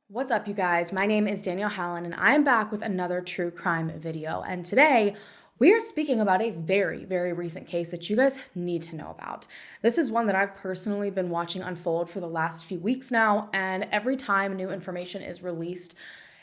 What's up, you guys? My name is Danielle Hallan, and I'm back with another true crime video. And today, we are speaking about a very, very recent case that you guys need to know about. This is one that I've personally been watching unfold for the last few weeks now, and every time new information is released,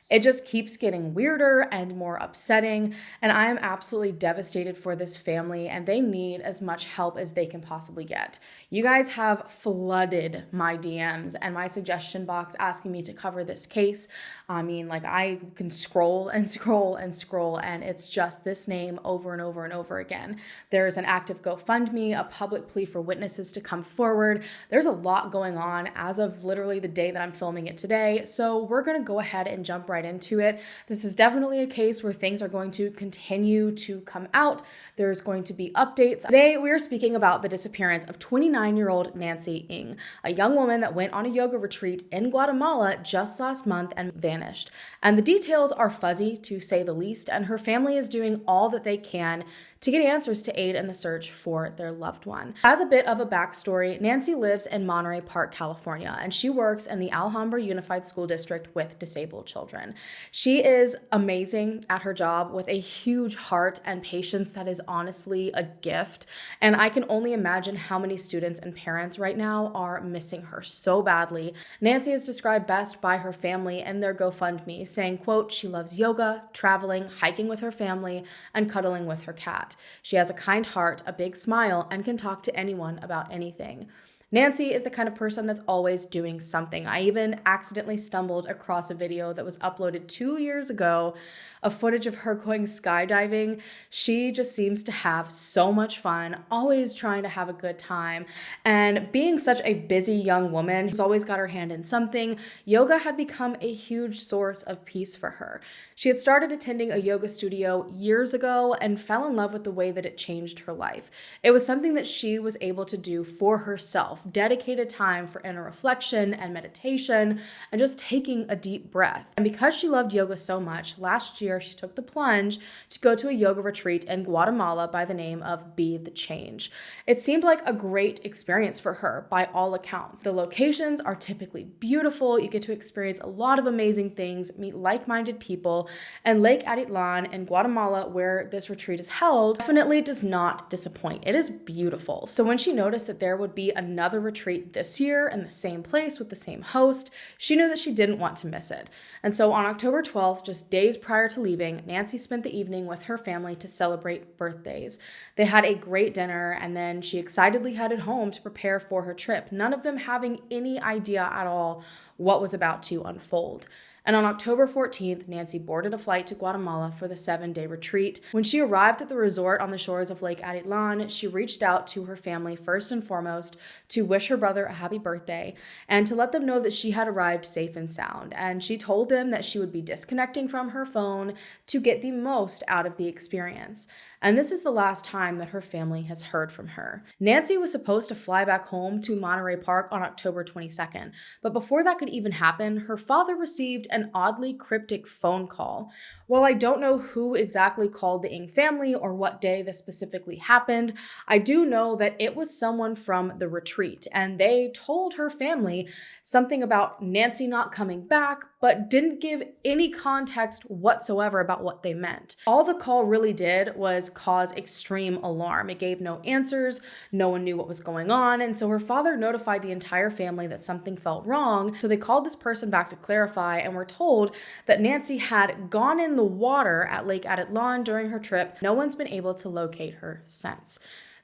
it just keeps getting weirder and more upsetting, and I am absolutely devastated for this family, and they need as much help as they can possibly get. You guys have flooded my DMs and my suggestion box asking me to cover this case. I can scroll and scroll and scroll, and it's just this name over and over and over again. There's an active GoFundMe, a public plea for witnesses to come forward. There's a lot going on as of literally the day that I'm filming it today, so we're gonna go ahead and jump right into it. This is definitely a case where things are going to continue to come out. There's going to be updates. Today, we are speaking about the disappearance of 29-year-old Nancy Ng, a young woman that went on a yoga retreat in Guatemala just last month and vanished. And the details are fuzzy, to say the least, and her family is doing all that they can to get answers to aid in the search for their loved one. As a bit of a backstory, Nancy lives in Monterey Park, California, and she works in the Alhambra Unified School District with disabled children. She is amazing at her job with a huge heart and patience that is honestly a gift, and I can only imagine how many students and parents right now are missing her so badly. Nancy is described best by her family in their GoFundMe, saying, quote, she loves yoga, traveling, hiking with her family, and cuddling with her cat. She has a kind heart, a big smile, and can talk to anyone about anything. Nancy is the kind of person that's always doing something. I even accidentally stumbled across a video that was uploaded 2 years ago of footage of her going skydiving. She just seems to have so much fun, always trying to have a good time. And being such a busy young woman who's always got her hand in something, yoga had become a huge source of peace for her. She had started attending a yoga studio years ago and fell in love with the way that it changed her life. It was something that she was able to do for herself, dedicated time for inner reflection and meditation and just taking a deep breath. And because she loved yoga so much, last year she took the plunge to go to a yoga retreat in Guatemala by the name of Be the Change. It seemed like a great experience for her by all accounts. The locations are typically beautiful. You get to experience a lot of amazing things, meet like-minded people, and Lake Atitlan in Guatemala, where this retreat is held, definitely does not disappoint. It is beautiful. So when she noticed that there would be another retreat this year in the same place with the same host, she knew that she didn't want to miss it. And so on October 12th, just days prior to leaving, Nancy spent the evening with her family to celebrate birthdays. They had a great dinner, and then she excitedly headed home to prepare for her trip, none of them having any idea at all what was about to unfold. And on October 14th, Nancy boarded a flight to Guatemala for the 7-day retreat. When she arrived at the resort on the shores of Lake Atitlan, she reached out to her family first and foremost to wish her brother a happy birthday and to let them know that she had arrived safe and sound. And she told them that she would be disconnecting from her phone to get the most out of the experience. And this is the last time that her family has heard from her. Nancy was supposed to fly back home to Monterey Park on October 22nd, but before that could even happen, her father received an oddly cryptic phone call. While I don't know who exactly called the Ng family or what day this specifically happened, I do know that it was someone from the retreat, and they told her family something about Nancy not coming back, but didn't give any context whatsoever about what they meant. All the call really did was cause extreme alarm. It gave no answers, no one knew what was going on, and so her father notified the entire family that something felt wrong, so they called this person back to clarify and were told that Nancy had gone in the water at Lake Atitlan during her trip. No one's been able to locate her since.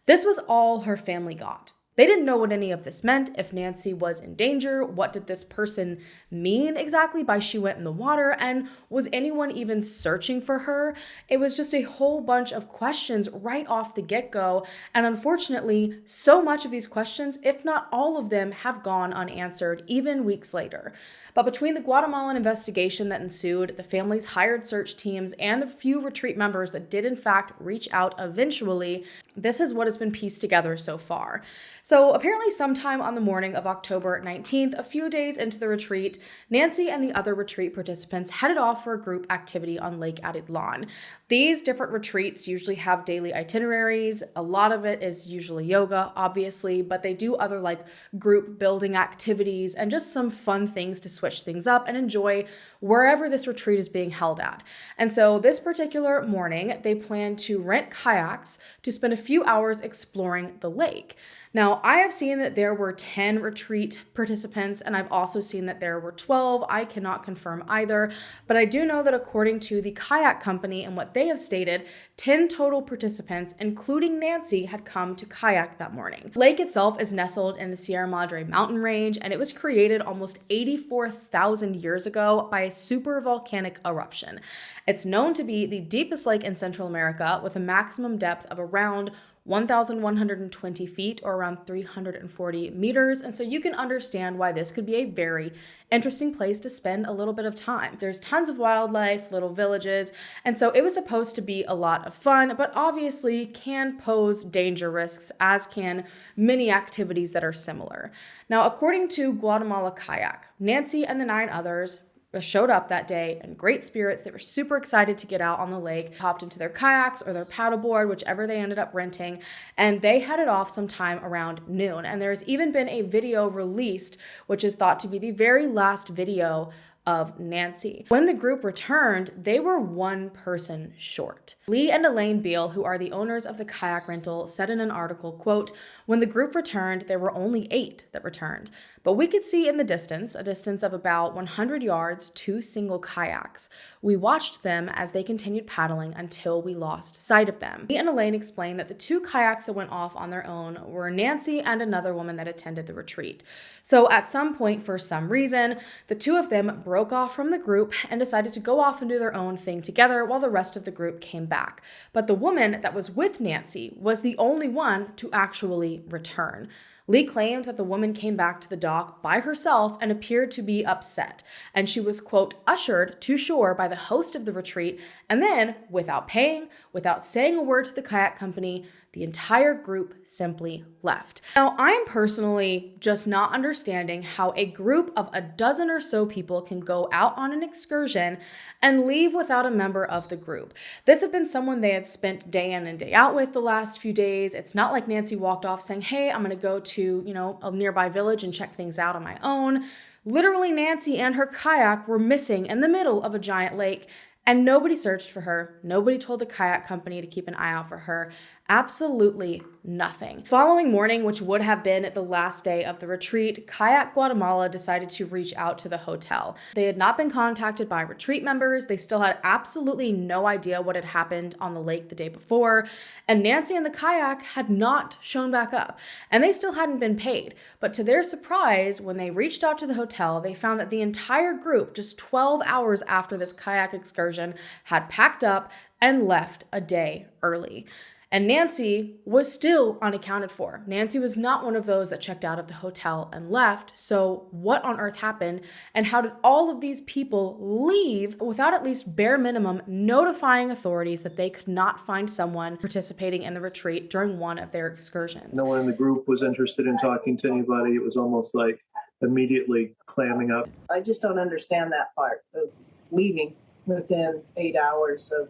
This was all her family got. They didn't know what any of this meant, if Nancy was in danger, what did this person mean exactly by she went in the water, and was anyone even searching for her? It was just a whole bunch of questions right off the get-go, and unfortunately, so much of these questions, if not all of them, have gone unanswered, even weeks later. But between the Guatemalan investigation that ensued, the family's hired search teams, and the few retreat members that did in fact reach out eventually, this is what has been pieced together so far. So apparently sometime on the morning of October 19th, a few days into the retreat, retreat, Nancy and the other retreat participants headed off for a group activity on Lake Hallan. These different retreats usually have daily itineraries. A lot of it is usually yoga, obviously, but they do other like group building activities and just some fun things to switch things up and enjoy wherever this retreat is being held at. And so this particular morning, they plan to rent kayaks to spend a few hours exploring the lake. Now, I have seen that there were 10 retreat participants, and I've also seen that there were 12. I cannot confirm either, but I do know that according to the kayak company and what they have stated, 10 total participants, including Nancy, had come to kayak that morning. The lake itself is nestled in the Sierra Madre mountain range, and it was created almost 84,000 years ago by a super volcanic eruption. It's known to be the deepest lake in Central America with a maximum depth of around 1,120 feet or around 340 meters. And so you can understand why this could be a very interesting place to spend a little bit of time. There's tons of wildlife, little villages, and so it was supposed to be a lot of fun, but obviously can pose danger risks, as can many activities that are similar. Now, according to Guatemala Kayak, Nancy and the 9 others showed up that day in great spirits. They were super excited to get out on the lake, hopped into their kayaks or their paddleboard, whichever they ended up renting, and they headed off sometime around noon. And there's even been a video released, which is thought to be the very last video of Nancy. When the group returned, they were one person short. Lee and Elaine Beal, who are the owners of the kayak rental, said in an article, quote, "When the group returned, there were only 8 that returned, but we could see in the distance, a distance of about 100 yards, 2 single kayaks. We watched them as they continued paddling until we lost sight of them." Lee and Elaine explained that the 2 kayaks that went off on their own were Nancy and another woman that attended the retreat. So at some point, for some reason, the 2 of them broke off from the group and decided to go off and do their own thing together while the rest of the group came back. But the woman that was with Nancy was the only one to actually return. Lee claimed that the woman came back to the dock by herself and appeared to be upset, and she was, quote, ushered to shore by the host of the retreat, and then, without paying, without saying a word to the kayak company, the entire group simply left. Now, I'm personally just not understanding how a group of a dozen or so people can go out on an excursion and leave without a member of the group. This had been someone they had spent day in and day out with the last few days. It's not like Nancy walked off saying, "Hey, I'm going to go to, a nearby village and check things out on my own." Literally, Nancy and her kayak were missing in the middle of a giant lake, and nobody searched for her. Nobody told the kayak company to keep an eye out for her. Absolutely nothing. Following morning, which would have been the last day of the retreat, Kayak Guatemala decided to reach out to the hotel. They had not been contacted by retreat members. They still had absolutely no idea what had happened on the lake the day before. And Nancy and the kayak had not shown back up. And they still hadn't been paid. But to their surprise, when they reached out to the hotel, they found that the entire group, just 12 hours after this kayak excursion, had packed up and left a day early. And Nancy was still unaccounted for. Nancy was not one of those that checked out of the hotel and left. So what on earth happened? And how did all of these people leave without at least bare minimum notifying authorities that they could not find someone participating in the retreat during one of their excursions? No one in the group was interested in talking to anybody. It was almost like immediately clamming up. I just don't understand that part of leaving within 8 hours of,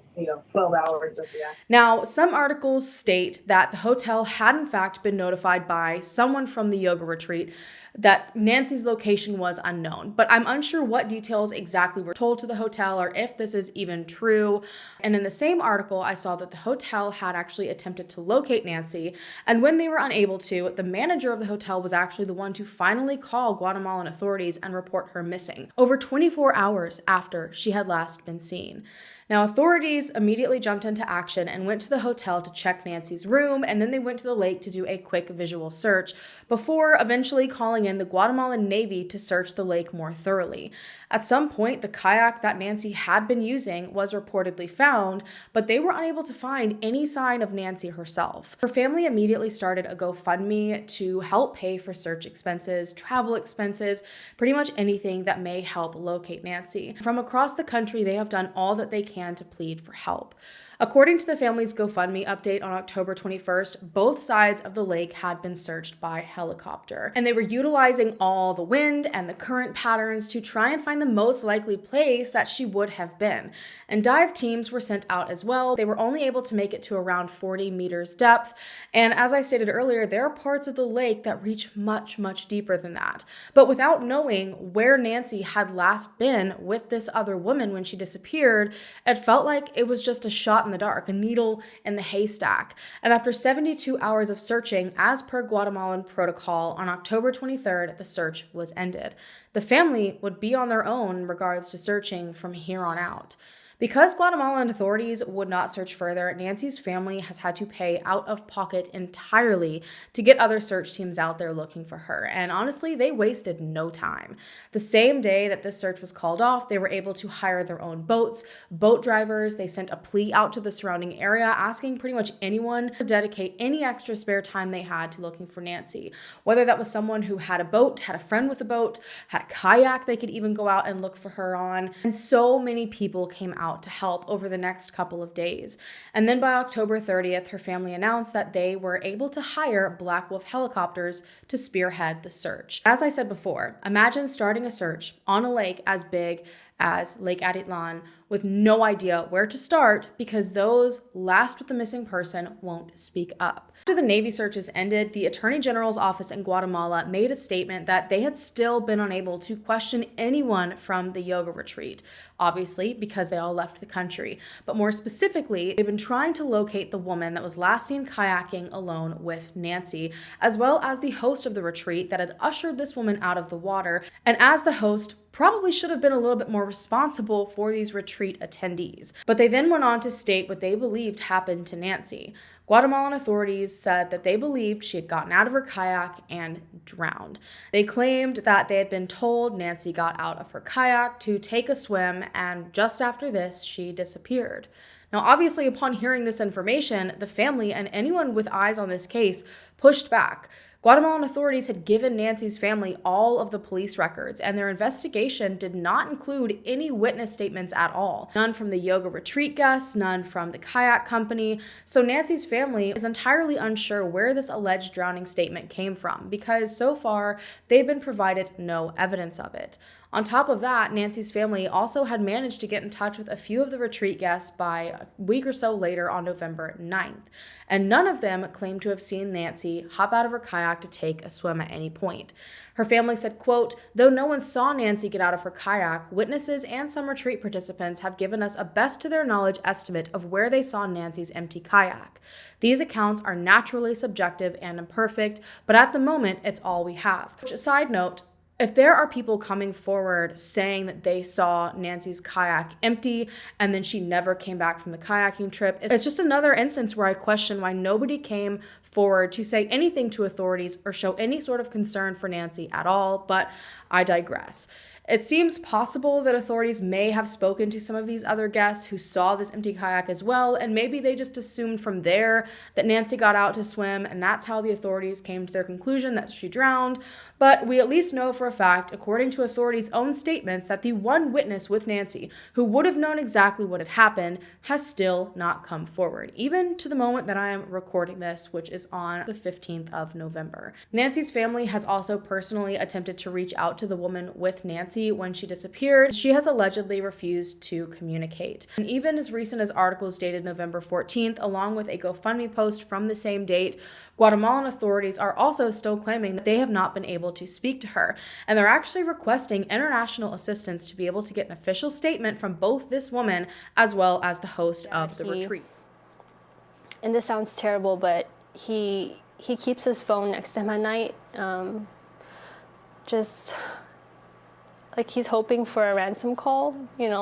12 hours of the accident. Now, some articles state that the hotel had in fact been notified by someone from the yoga retreat that Nancy's location was unknown, but I'm unsure what details exactly were told to the hotel or if this is even true. And in the same article, I saw that the hotel had actually attempted to locate Nancy, and when they were unable to, the manager of the hotel was actually the one to finally call Guatemalan authorities and report her missing, over 24 hours after she had last been seen. Now, authorities immediately jumped into action and went to the hotel to check Nancy's room, and then they went to the lake to do a quick visual search before eventually calling in the Guatemalan Navy to search the lake more thoroughly. At some point, the kayak that Nancy had been using was reportedly found, but they were unable to find any sign of Nancy herself. Her family immediately started a GoFundMe to help pay for search expenses, travel expenses, pretty much anything that may help locate Nancy. From across the country, they have done all that they can can to plead for help. According to the family's GoFundMe update on October 21st, both sides of the lake had been searched by helicopter, and they were utilizing all the wind and the current patterns to try and find the most likely place that she would have been. And dive teams were sent out as well. They were only able to make it to around 40 meters depth, and as I stated earlier, there are parts of the lake that reach much, much deeper than that. But without knowing where Nancy had last been with this other woman when she disappeared, it felt like it was just a shot in the dark, a needle in the haystack. And after 72 hours of searching, as per Guatemalan protocol, on October 23rd, the search was ended. The family would be on their own in regards to searching from here on out. Because Guatemalan authorities would not search further, Nancy's family has had to pay out of pocket entirely to get other search teams out there looking for her. And honestly, they wasted no time. The same day that this search was called off, they were able to hire their own boats, boat drivers. They sent a plea out to the surrounding area asking pretty much anyone to dedicate any extra spare time they had to looking for Nancy. Whether that was someone who had a boat, had a friend with a boat, had a kayak they could even go out and look for her on. And so many people came out to help over the next couple of days. And then by October 30th, her family announced that they were able to hire Black Wolf helicopters to spearhead the search. As I said before, imagine starting a search on a lake as big as Lake Atitlan with no idea where to start because those last with the missing person won't speak up. After the Navy searches ended, the Attorney General's office in Guatemala made a statement that they had still been unable to question anyone from the yoga retreat, obviously because they all left the country. But more specifically, they've been trying to locate the woman that was last seen kayaking alone with Nancy, as well as the host of the retreat that had ushered this woman out of the water, and as the host, probably should have been a little bit more responsible for these retreat attendees. But they then went on to state what they believed happened to Nancy. Guatemalan authorities said that they believed she had gotten out of her kayak and drowned. They claimed that they had been told Nancy got out of her kayak to take a swim, and just after this, she disappeared. Now, obviously, upon hearing this information, the family and anyone with eyes on this case pushed back. Guatemalan authorities had given Nancy's family all of the police records, and their investigation did not include any witness statements at all. None from the yoga retreat guests, none from the kayak company. So Nancy's family is entirely unsure where this alleged drowning statement came from, because so far they've been provided no evidence of it. On top of that, Nancy's family also had managed to get in touch with a few of the retreat guests by a week or so later on November 9th, and none of them claimed to have seen Nancy hop out of her kayak to take a swim at any point. Her family said, quote, "Though no one saw Nancy get out of her kayak, witnesses and some retreat participants have given us a best to their knowledge estimate of where they saw Nancy's empty kayak. These accounts are naturally subjective and imperfect, but at the moment, it's all we have." Which, side note, if there are people coming forward saying that they saw Nancy's kayak empty and then she never came back from the kayaking trip, it's just another instance where I question why nobody came forward to say anything to authorities or show any sort of concern for Nancy at all, but I digress. It seems possible that authorities may have spoken to some of these other guests who saw this empty kayak as well, and maybe they just assumed from there that Nancy got out to swim, and that's how the authorities came to their conclusion that she drowned. But we at least know for a fact, according to authorities' own statements, that the one witness with Nancy, who would have known exactly what had happened, has still not come forward, even to the moment that I am recording this, which is on the 15th of November. Nancy's family has also personally attempted to reach out to the woman with Nancy when she disappeared. She has allegedly refused to communicate. And even as recent as articles dated November 14th, along with a GoFundMe post from the same date, Guatemalan authorities are also still claiming that they have not been able to speak to her, and they're actually requesting international assistance to be able to get an official statement from both this woman as well as the host of the retreat. And this sounds terrible, but he keeps his phone next to him at night, just like he's hoping for a ransom call,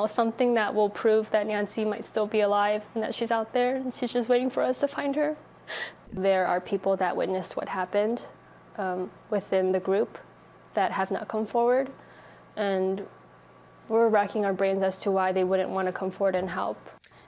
something that will prove that Nancy might still be alive and that she's out there, and she's just waiting for us to find her. There are people that witnessed what happened within the group that have not come forward, and we're racking our brains as to why they wouldn't want to come forward and help.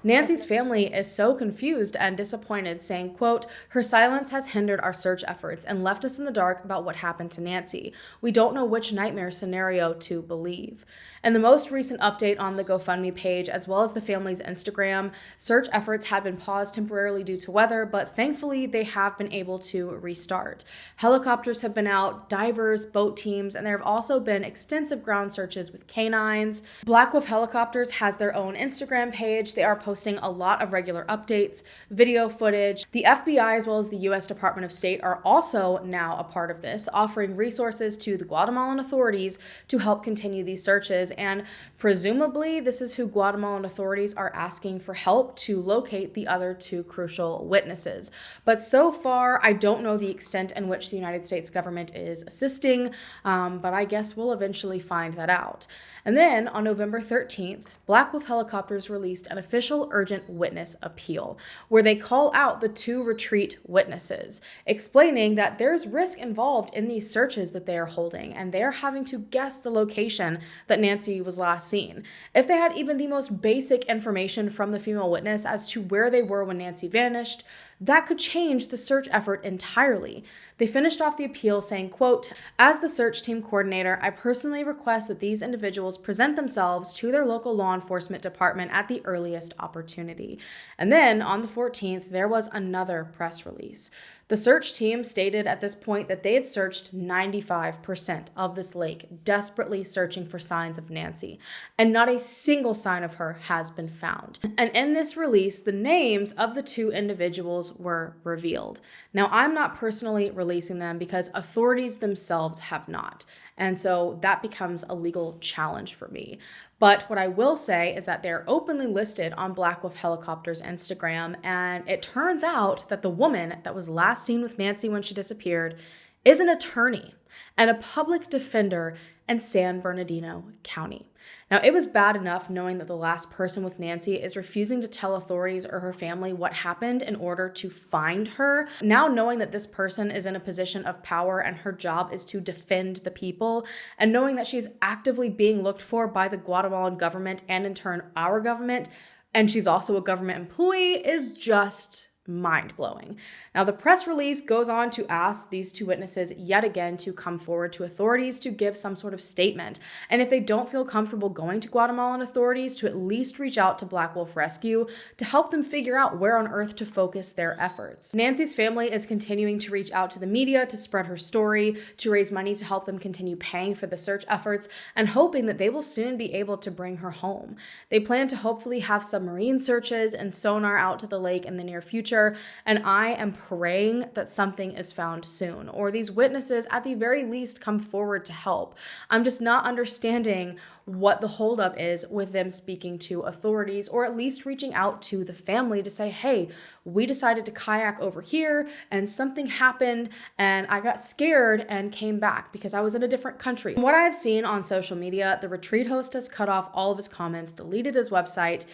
Nancy's family is so confused and disappointed, saying, quote, "Her silence has hindered our search efforts and left us in the dark about what happened to Nancy. We don't know which nightmare scenario to believe." In the most recent update on the GoFundMe page, as well as the family's Instagram, search efforts had been paused temporarily due to weather, but thankfully they have been able to restart. Helicopters have been out, divers, boat teams, and there have also been extensive ground searches with canines. Black Wolf Helicopters has their own Instagram page. They are posting a lot of regular updates, video footage. The FBI as well as the U.S. Department of State are also now a part of this, offering resources to the Guatemalan authorities to help continue these searches. And presumably, this is who Guatemalan authorities are asking for help to locate the other two crucial witnesses. But so far, I don't know the extent in which the United States government is assisting, but I guess we'll eventually find that out. And then on November 13th, Black Wolf Helicopters released an official urgent witness appeal where they call out the two retreat witnesses, explaining that there's risk involved in these searches that they are holding, and they're having to guess the location that Nancy was last seen. If they had even the most basic information from the female witness as to where they were when Nancy vanished, that could change the search effort entirely. They finished off the appeal saying, quote, "As the search team coordinator, I personally request that these individuals present themselves to their local law enforcement department at the earliest opportunity." And then on the 14th, there was another press release. The search team stated at this point that they had searched 95% of this lake, desperately searching for signs of Nancy, and not a single sign of her has been found. And in this release, the names of the two individuals were revealed. Now, I'm not personally releasing them because authorities themselves have not. And so that becomes a legal challenge for me. But what I will say is that they're openly listed on Black Wolf Helicopters Instagram, and it turns out that the woman that was last seen with Nancy when she disappeared is an attorney and a public defender in San Bernardino County. Now, it was bad enough knowing that the last person with Nancy is refusing to tell authorities or her family what happened in order to find her. Now, knowing that this person is in a position of power and her job is to defend the people, and knowing that she's actively being looked for by the Guatemalan government and in turn our government, and she's also a government employee, is just mind-blowing. Now, the press release goes on to ask these two witnesses yet again to come forward to authorities to give some sort of statement. And if they don't feel comfortable going to Guatemalan authorities, to at least reach out to Black Wolf Rescue to help them figure out where on earth to focus their efforts. Nancy's family is continuing to reach out to the media to spread her story, to raise money to help them continue paying for the search efforts, and hoping that they will soon be able to bring her home. They plan to hopefully have submarine searches and sonar out to the lake in the near future. And I am praying that something is found soon, or these witnesses at the very least come forward to help. I'm just not understanding what the holdup is with them speaking to authorities, or at least reaching out to the family to say, hey, we decided to kayak over here and something happened and I got scared and came back because I was in a different country. From what I've seen on social media, the retreat host has cut off all of his comments, deleted his website.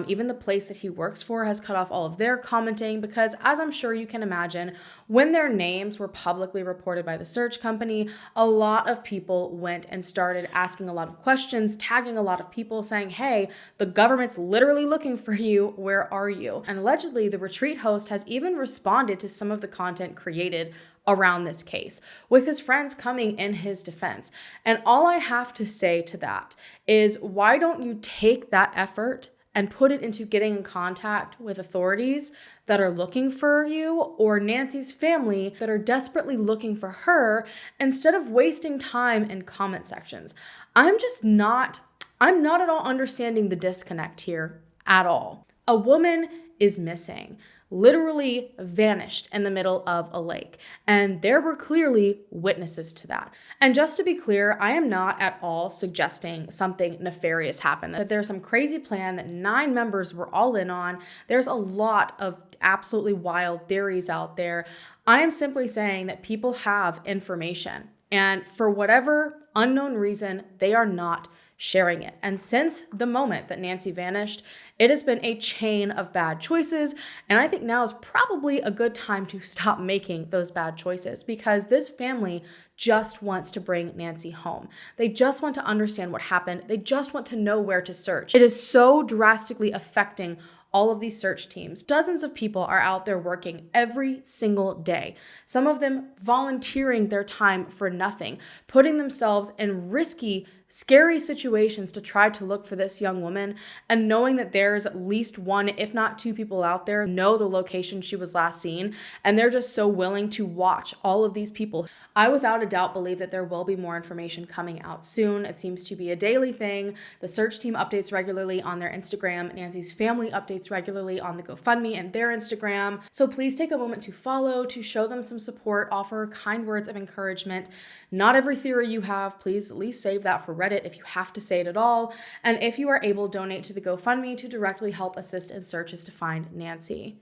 Even the place that he works for has cut off all of their commenting because, as I'm sure you can imagine, when their names were publicly reported by the search company, a lot of people went and started asking a lot of questions, tagging a lot of people saying, hey, the government's literally looking for you. Where are you? And allegedly, the retreat host has even responded to some of the content created around this case, with his friends coming in his defense. And all I have to say to that is, why don't you take that effort and put it into getting in contact with authorities that are looking for you, or Nancy's family that are desperately looking for her, instead of wasting time in comment sections? I'm not at all understanding the disconnect here at all. A woman is missing, literally vanished in the middle of a lake. And there were clearly witnesses to that. And just to be clear, I am not at all suggesting something nefarious happened, that there's some crazy plan that 9 members were all in on. There's a lot of absolutely wild theories out there. I am simply saying that people have information, and for whatever unknown reason, they are not sharing it. And since the moment that Nancy vanished, it has been a chain of bad choices. And I think now is probably a good time to stop making those bad choices, because this family just wants to bring Nancy home. They just want to understand what happened. They just want to know where to search. It is so drastically affecting all of these search teams. Dozens of people are out there working every single day, some of them volunteering their time for nothing, putting themselves in risky, scary situations to try to look for this young woman, and knowing that there's at least one, if not two people out there know the location she was last seen, and they're just so willing to watch all of these people. I without a doubt believe that there will be more information coming out soon. It seems to be a daily thing. The search team updates regularly on their Instagram. Nancy's family updates regularly on the GoFundMe and their Instagram. So please take a moment to follow, to show them some support, offer kind words of encouragement. Not every theory you have, please at least save that for Reddit if you have to say it at all. And if you are able, donate to the GoFundMe to directly help assist in searches to find Nancy.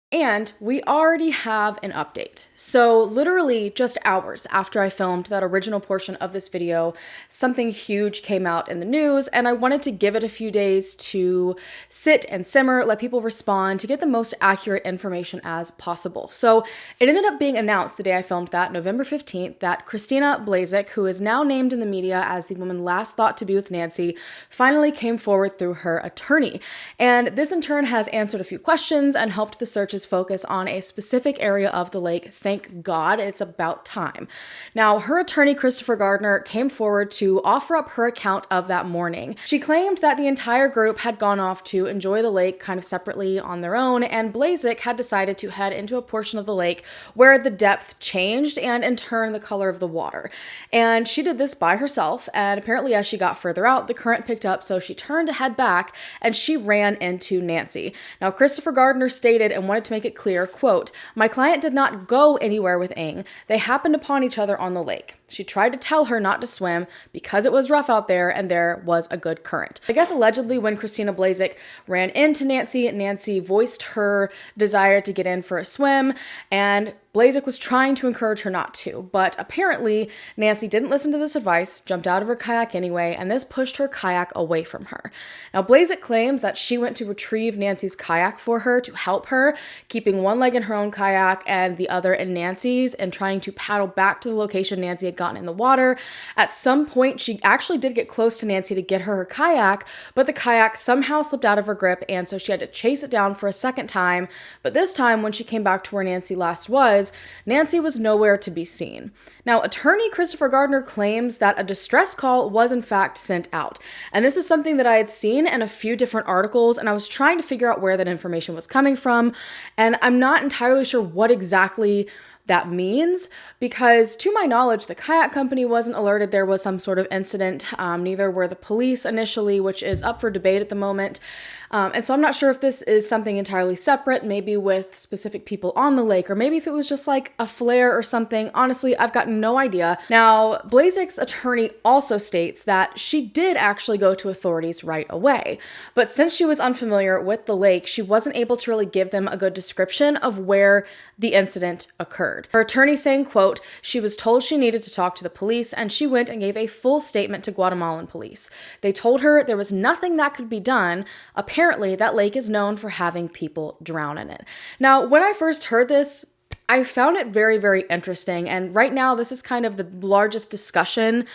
And we already have an update. So literally just hours after I filmed that original portion of this video, something huge came out in the news, and I wanted to give it a few days to sit and simmer, let people respond, to get the most accurate information as possible. So it ended up being announced the day I filmed that, November 15th, that Christina Blazek, who is now named in the media as the woman last thought to be with Nancy, finally came forward through her attorney. And this in turn has answered a few questions and helped the searches focus on a specific area of the lake. Thank God, it's about time. Now, her attorney, Christopher Gardner, came forward to offer up her account of that morning. She claimed that the entire group had gone off to enjoy the lake kind of separately on their own, and Blazek had decided to head into a portion of the lake where the depth changed and in turn the color of the water. And she did this by herself, and apparently as she got further out, the current picked up, so she turned to head back and she ran into Nancy. Now, Christopher Gardner stated and wanted to make it clear, quote, "My client did not go anywhere with Ng. They happened upon each other on the lake. She tried to tell her not to swim because it was rough out there and there was a good current." I guess allegedly when Christina Blazek ran into Nancy, Nancy voiced her desire to get in for a swim, and Blazek was trying to encourage her not to, but apparently Nancy didn't listen to this advice, jumped out of her kayak anyway, and this pushed her kayak away from her. Now, Blazek claims that she went to retrieve Nancy's kayak for her to help her, keeping one leg in her own kayak and the other in Nancy's, and trying to paddle back to the location Nancy had gotten in the water. At some point, she actually did get close to Nancy to get her kayak, but the kayak somehow slipped out of her grip, and so she had to chase it down for a second time. But this time, when she came back to where Nancy last was, Nancy was nowhere to be seen. Now, attorney Christopher Gardner claims that a distress call was in fact sent out. And this is something that I had seen in a few different articles, and I was trying to figure out where that information was coming from. And I'm not entirely sure what exactly that means, because to my knowledge, the kayak company wasn't alerted there was some sort of incident. Neither were the police initially, which is up for debate at the moment. And so I'm not sure if this is something entirely separate, maybe with specific people on the lake, or maybe if it was just like a flare or something. Honestly, I've got no idea. Now, Blazek's attorney also states that she did actually go to authorities right away, but since she was unfamiliar with the lake, she wasn't able to really give them a good description of where the incident occurred. Her attorney saying, quote, "She was told she needed to talk to the police, and she went and gave a full statement to Guatemalan police. They told her there was nothing that could be done. Apparently, that lake is known for having people drown in it." Now, when I first heard this, I found it very, very interesting. And right now, this is kind of the largest discussion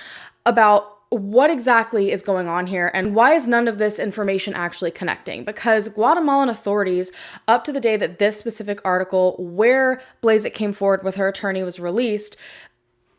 about what exactly is going on here and why is none of this information actually connecting? Because Guatemalan authorities, up to the day that this specific article where Blazek came forward with her attorney was released,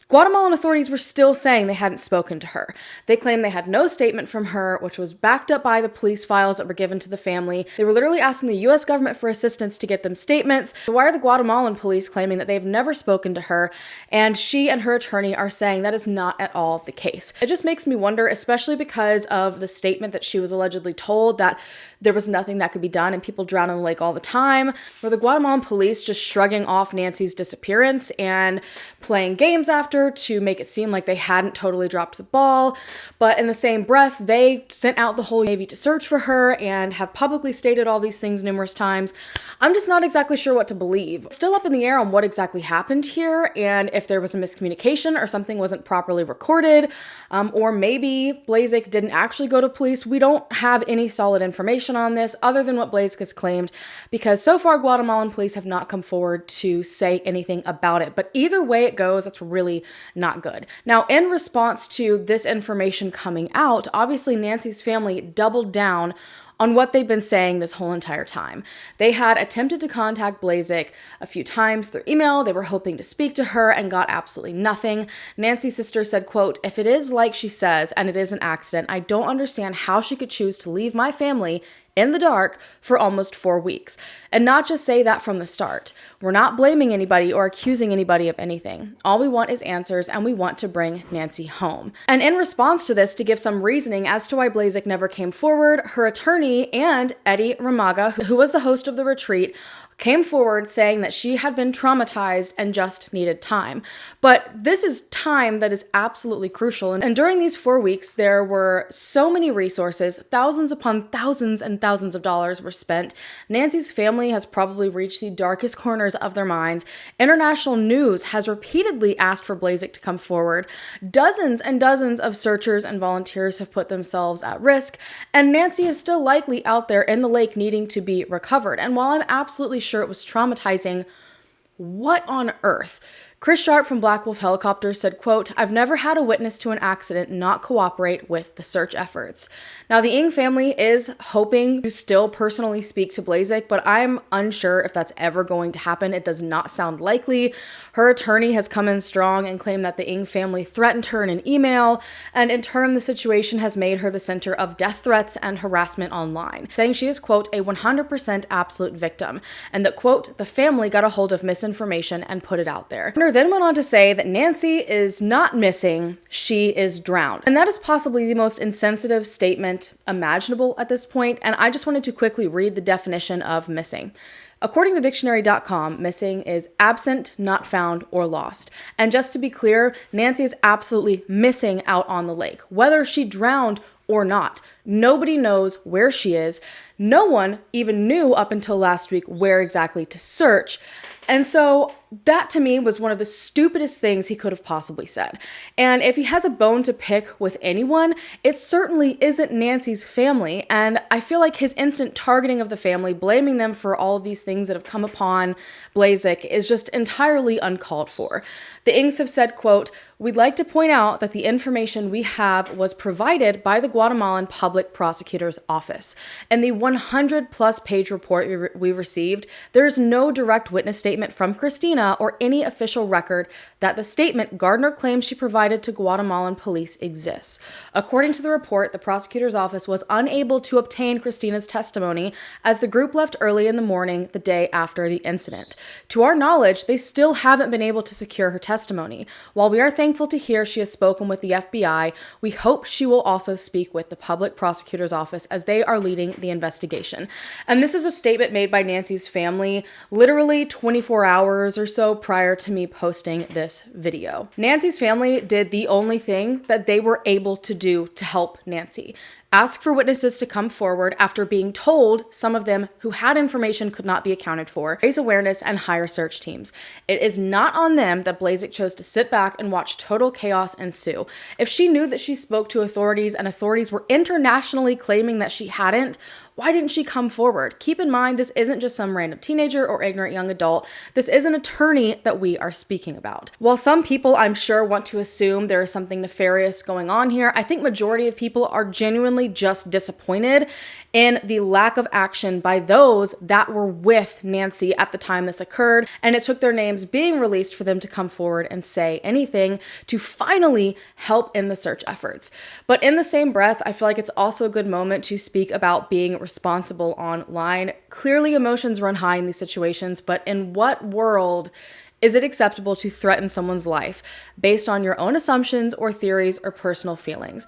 Guatemalan authorities were still saying they hadn't spoken to her. They claimed they had no statement from her, which was backed up by the police files that were given to the family. They were literally asking the US government for assistance to get them statements. So why are the Guatemalan police claiming that they've never spoken to her? And she and her attorney are saying that is not at all the case. It just makes me wonder, especially because of the statement that she was allegedly told that there was nothing that could be done and people drown in the lake all the time. Were the Guatemalan police just shrugging off Nancy's disappearance and playing games after to make it seem like they hadn't totally dropped the ball? But in the same breath, they sent out the whole Navy to search for her and have publicly stated all these things numerous times. I'm just not exactly sure what to believe. It's still up in the air on what exactly happened here and if there was a miscommunication or something wasn't properly recorded, or maybe Blazek didn't actually go to police. We don't have any solid information on this other than what Blazek has claimed, because so far Guatemalan police have not come forward to say anything about it. But either way it goes, that's really definitely not good. Now, in response to this information coming out, obviously Nancy's family doubled down on what they've been saying this whole entire time. They had attempted to contact Blazek a few times through email. They were hoping to speak to her and got absolutely nothing. Nancy's sister said, quote, "If it is like she says and it is an accident, I don't understand how she could choose to leave my family in the dark for almost 4 weeks. And not just say that from the start. We're not blaming anybody or accusing anybody of anything. All we want is answers, and we want to bring Nancy home." And in response to this, to give some reasoning as to why Blazek never came forward, her attorney and Eddie Ramaga, who was the host of the retreat, came forward saying that she had been traumatized and just needed time. But this is time that is absolutely crucial. And during these 4 weeks, there were so many resources, thousands upon thousands and thousands of dollars were spent. Nancy's family has probably reached the darkest corners of their minds. International news has repeatedly asked for Blazek to come forward. Dozens and dozens of searchers and volunteers have put themselves at risk, and Nancy is still likely out there in the lake needing to be recovered. And while I'm absolutely sure it was traumatizing, what on earth? Chris Sharp from Black Wolf Helicopters said, quote, "I've never had a witness to an accident not cooperate with the search efforts." Now, the Ng family is hoping to still personally speak to Blazek, but I'm unsure if that's ever going to happen. It does not sound likely. Her attorney has come in strong and claimed that the Ng family threatened her in an email, and in turn, the situation has made her the center of death threats and harassment online, saying she is, quote, "a 100% absolute victim," and that, quote, "the family got a hold of misinformation and put it out there." Then went on to say that Nancy is not missing, she is drowned. And that is possibly the most insensitive statement imaginable at this point, and I just wanted to quickly read the definition of missing. According to dictionary.com, missing is absent, not found, or lost. And just to be clear, Nancy is absolutely missing out on the lake, whether she drowned or not. Nobody knows where she is. No one even knew up until last week where exactly to search. And so that to me was one of the stupidest things he could have possibly said. And if he has a bone to pick with anyone, it certainly isn't Nancy's family. And I feel like his instant targeting of the family, blaming them for all of these things that have come upon Blazek, is just entirely uncalled for. The Ngs have said, quote, "We'd like to point out that the information we have was provided by the Guatemalan Public Prosecutor's Office. In the 100-plus page report we received, there is no direct witness statement from Christina or any official record that the statement Gardner claims she provided to Guatemalan police exists. According to the report, the prosecutor's office was unable to obtain Christina's testimony as the group left early in the morning the day after the incident. To our knowledge, they still haven't been able to secure her testimony. While we are thankful to hear she has spoken with the FBI, we hope she will also speak with the public prosecutor's office as they are leading the investigation." And this is a statement made by Nancy's family literally 24 hours or so prior to me posting this video. Nancy's family did the only thing that they were able to do to help Nancy. Ask for witnesses to come forward after being told some of them who had information could not be accounted for, raise awareness, and hire search teams. It is not on them that Blazek chose to sit back and watch total chaos ensue. If she knew that she spoke to authorities and authorities were internationally claiming that she hadn't, why didn't she come forward? Keep in mind, this isn't just some random teenager or ignorant young adult. This is an attorney that we are speaking about. While some people, I'm sure, want to assume there is something nefarious going on here, I think majority of people are genuinely just disappointed in the lack of action by those that were with Nancy at the time this occurred, and it took their names being released for them to come forward and say anything to finally help in the search efforts. But in the same breath, I feel like it's also a good moment to speak about being responsible online. Clearly, emotions run high in these situations, but in what world is it acceptable to threaten someone's life based on your own assumptions or theories or personal feelings?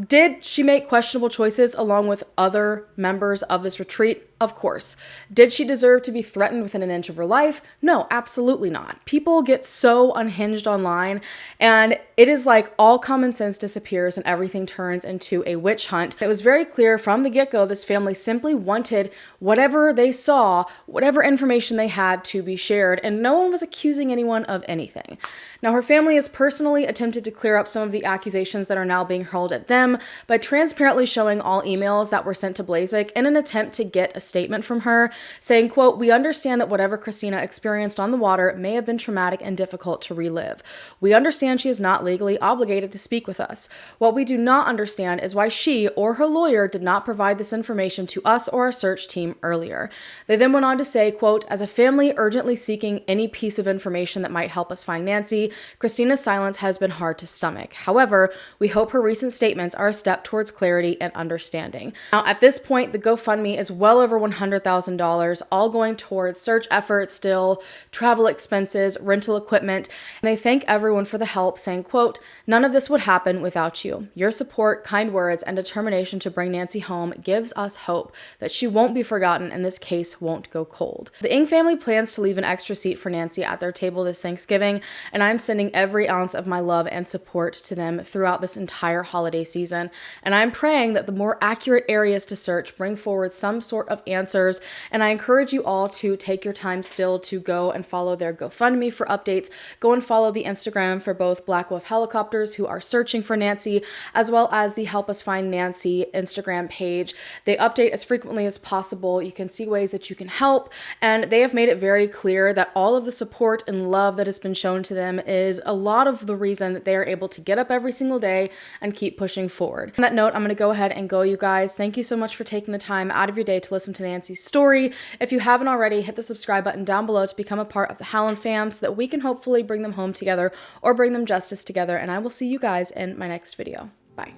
Did she make questionable choices along with other members of this retreat? Of course. Did she deserve to be threatened within an inch of her life? No, absolutely not. People get so unhinged online, and it is like all common sense disappears and everything turns into a witch hunt. It was very clear from the get-go this family simply wanted whatever they saw, whatever information they had to be shared, and no one was accusing anyone of anything. Now, her family has personally attempted to clear up some of the accusations that are now being hurled at them by transparently showing all emails that were sent to Blazek in an attempt to get a statement from her saying, quote, "We understand that whatever Christina experienced on the water may have been traumatic and difficult to relive. We understand she is not legally obligated to speak with us. What we do not understand is why she or her lawyer did not provide this information to us or our search team earlier." They then went on to say, quote, "As a family urgently seeking any piece of information that might help us find Nancy, Christina's silence has been hard to stomach. However, we hope her recent statements are a step towards clarity and understanding." Now, at this point, the GoFundMe is well over $100,000, all going towards search efforts still, travel expenses, rental equipment, and they thank everyone for the help, saying, quote, "None of this would happen without you. Your support, kind words, and determination to bring Nancy home gives us hope that she won't be forgotten and this case won't go cold." The Ng family plans to leave an extra seat for Nancy at their table this Thanksgiving, and I'm sending every ounce of my love and support to them throughout this entire holiday season. And I'm praying that the more accurate areas to search bring forward some sort of answers, and I encourage you all to take your time still to go and follow their GoFundMe for updates. Go and follow the Instagram for both Black Wolf Helicopters, who are searching for Nancy, as well as the Help Us Find Nancy Instagram page. They update as frequently as possible. You can see ways that you can help, and they have made it very clear that all of the support and love that has been shown to them is a lot of the reason that they are able to get up every single day and keep pushing forward. On that note, I'm going to go ahead and go, you guys. Thank you so much for taking the time out of your day to listen to Nancy's story. If you haven't already, hit the subscribe button down below to become a part of the Hallan fam so that we can hopefully bring them home together or bring them justice together, and I will see you guys in my next video. Bye.